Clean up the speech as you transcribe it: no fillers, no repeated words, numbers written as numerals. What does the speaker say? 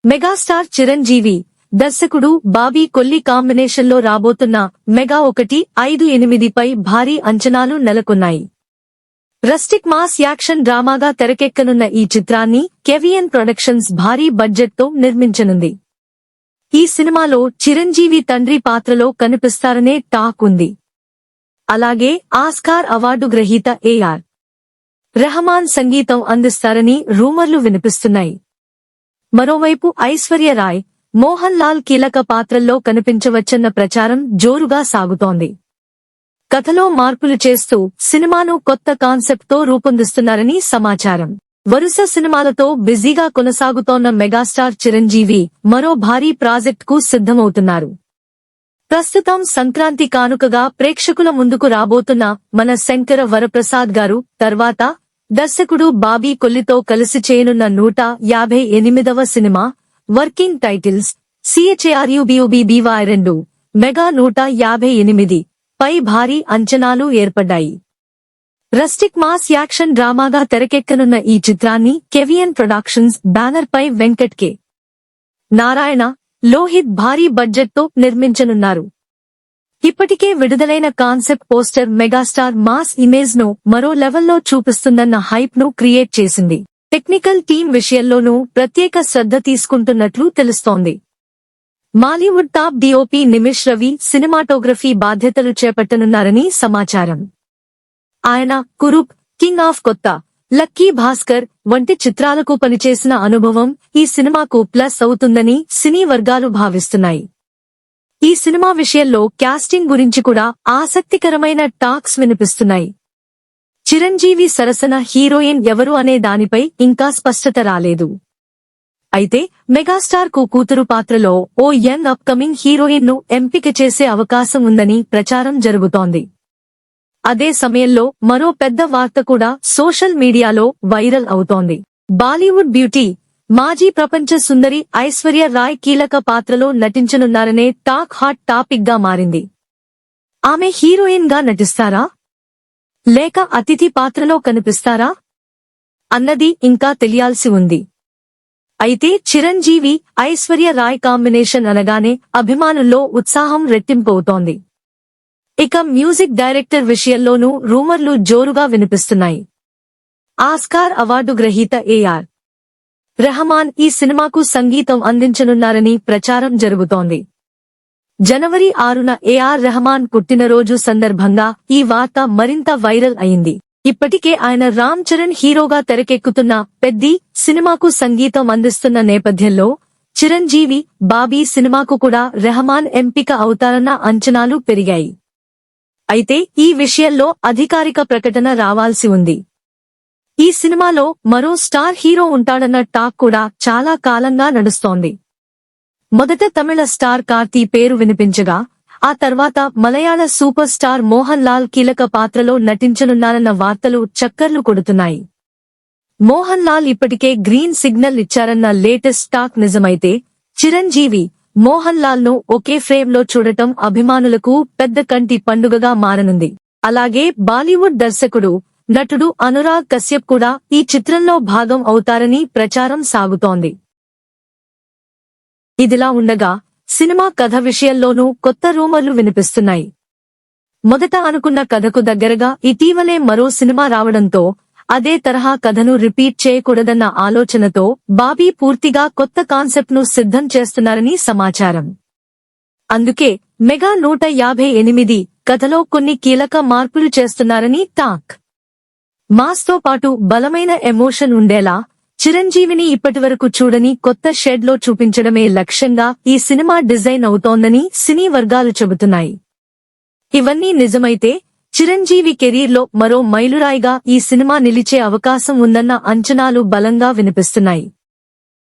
Megastar Chiranjeevi, దర్శకుడు బాబీ కొల్లి కాంబినేషన్లో రాబోతున్న మెగా 158 పై భారీ అంచనాలు నెలకొన్నాయి. రస్టిక్ మాస్ యాక్షన్ డ్రామాగా తెరకెక్కనున్న ఈ చిత్రాన్ని కెవిఎన్ ప్రొడక్షన్స్ భారీ బడ్జెట్తో నిర్మించనుంది. ఈ సినిమాలో చిరంజీవి తండ్రి పాత్రలో కనిపిస్తారనే టాక్ ఉంది. అలాగే ఆస్కార్ అవార్డు గ్రహీత ఏఆర్ రెహమాన్ సంగీతం అందిస్తారని రూమర్లు వినిపిస్తున్నాయి. మరోవైపు ఐశ్వర్య రాయ్, మోహన్ లాల్ కీలక పాత్రల్లో కనిపించవచ్చన్న ప్రచారం జోరుగా సాగుతోంది. కథలో మార్పులు చేస్తూ సినిమాను కొత్త కాన్సెప్ట్తో రూపొందిస్తున్నారని సమాచారం. వరుస సినిమాలతో బిజీగా కొనసాగుతోన్న మెగాస్టార్ చిరంజీవి మరో భారీ ప్రాజెక్టుకు సిద్ధమవుతున్నారు. ప్రస్తుతం సంక్రాంతి కానుకగా ప్రేక్షకుల ముందుకు రాబోతున్న మన శంకర వరప్రసాద్ గారు తర్వాత దర్శకుడు బాబీ కొల్లితో కలిసి చేయనున్న 158వ సినిమా వర్కింగ్ టైటిల్స్ CHARUBUBBY2 మెగా 158 పై భారీ అంచనాలు ఏర్పడ్డాయి. రస్టిక్ మాస్ యాక్షన్ డ్రామాగా తెరకెక్కనున్న ఈ చిత్రాన్ని కెవిఎన్ ప్రొడక్షన్స్ బ్యానర్ పై వెంకట్ కె. నారాయణ, లోహిత్ భారీ బడ్జెట్తో నిర్మించనున్నారు. ఇప్పటికే విడుదలైన concept poster megastar mass image ను మరో లెవెల్లో చూపిస్తుందన్న హైప్ ను క్రియేట్ చేసింది. టెక్నికల్ టీం విషయంలోనూ ప్రత్యేక శ్రద్ధ తీసుకుంటున్నట్లు తెలుస్తోంది. Mollywood top DOP Nimish Ravi cinematography బాధ్యతలు చేపట్టనున్నారని సమాచారం. ఆయన Kurup, king of Kotha, lucky Bhaskar వంటి చిత్రాలకు పనిచేసిన అనుభవం ఈ సినిమాకు ప్లస్ అవుతుందని సినీ వర్గాలు భావిస్తున్నాయి. ఈ సినిమా విషయంలో కాస్టింగ్ గురించి కూడా ఆసక్తికరమైన టాక్స్ వినిపిస్తున్నాయి. చిరంజీవి సరసన హీరోయిన్ ఎవరు అనే దానిపై ఇంకా స్పష్టత రాలేదు. అయితే మెగాస్టార్ కు కూతురు పాత్రలో ఓ యంగ్ అప్ కమింగ్ హీరోయిన్ ను ఎంపిక చేసే అవకాశం ఉందని ప్రచారం జరుగుతోంది. అదే సమయంలో మరో పెద్ద వార్త కూడా సోషల్ మీడియాలో వైరల్ అవుతోంది. బాలీవుడ్ బ్యూటీ, మాజీ ప్రపంచ సుందరి ఐశ్వర్య రాయ్ కీలక పాత్రలో నటించనున్నారనే టాక్ హాట్ టాపిక్ గా మారింది. ఆమె హీరోయిన్ గా నటిస్తారా లేక అతిథి పాత్రలో కనిపిస్తారా అన్నది ఇంకా తెలియాల్సి ఉంది. అయితే చిరంజీవి, ఐశ్వర్య రాయ్ కాంబినేషన్ అనగానే అభిమానుల్లో ఉత్సాహం రెట్టింపవుతోంది. ఇక మ్యూజిక్ డైరెక్టర్ విషయంలోనూ రూమర్లు జోరుగా వినిపిస్తున్నాయి. ఆస్కార్ అవార్డు గ్రహీత ఏఆర్ రెహమాన్ ఈ సినిమాకు సంగీతం అందించనున్నారని ప్రచారం జరుగుతోంది. జనవరి 6న ఏఆర్ రెహమాన్ పుట్టినరోజు సందర్భంగా ఈ వార్త మరింత వైరల్ అయింది. ఇప్పటికే ఆయన రామ్ చరణ్ హీరోగా తెరకెక్కుతున్న పెద్ది సినిమాకు సంగీతం అందిస్తున్న నేపథ్యంలో చిరంజీవి, బాబీ సినిమాకు కూడా రెహమాన్ ఎంపిక అవుతారన్న అంచనాలు పెరిగాయి. అయితే ఈ విషయంలో అధికారిక ప్రకటన రావాల్సి ఉంది. ఈ సినిమాలో మరో స్టార్ హీరో ఉంటాడన్న టాక్ కూడా చాలా కాలంగా నడుస్తోంది. మొదట తమిళ స్టార్ కార్తీ పేరు వినిపించగా ఆ తర్వాత మలయాళ సూపర్ స్టార్ మోహన్ లాల్ కీలక పాత్రలో నటించనున్నారన్న వార్తలు చక్కర్లు కొడుతున్నాయి. మోహన్ లాల్ ఇప్పటికే గ్రీన్ సిగ్నల్ ఇచ్చారన్న లేటెస్ట్ టాక్ నిజమైతే చిరంజీవి, మోహన్ లాల్ ను ఒకే ఫ్రేమ్ లో చూడటం అభిమానులకు పెద్ద కంటి పండుగగా మారనుంది. అలాగే బాలీవుడ్ దర్శకుడు, నటుడు అనురాగ్ కశ్యప్ కూడా ఈ చిత్రంలో భాగం అవుతారని ప్రచారం సాగుతోంది. ఇదిలా ఉండగా సినిమా కథ విషయంలోనూ కొత్త రూమర్లు వినిపిస్తున్నాయి. మొదట అనుకున్న కథకు దగ్గరగా ఇటీవలే మరో సినిమా రావడంతో అదే తరహా కథను రిపీట్ చేయకూడదన్న ఆలోచనతో బాబీ పూర్తిగా కొత్త కాన్సెప్ట్ ను సిద్ధం చేస్తున్నారని సమాచారం. అందుకే మెగా 158 కథలో కొన్ని కీలక మార్పులు చేస్తున్నారని టాక్. మాస్ తో పాటు బలమైన ఎమోషన్ ఉండేలా చిరంజీవిని ఇప్పటివరకు చూడని కొత్త షేడ్ లో చూపించడమే లక్ష్యంగా ఈ సినిమా డిజైన్ అవుతోందని సినీ వర్గాలు చెబుతున్నాయి. ఇవన్నీ నిజమైతే చిరంజీవి కెరీర్లో మరో మైలురాయిగా ఈ సినిమా నిలిచే అవకాశం ఉందన్న అంచనాలు బలంగా వినిపిస్తున్నాయి.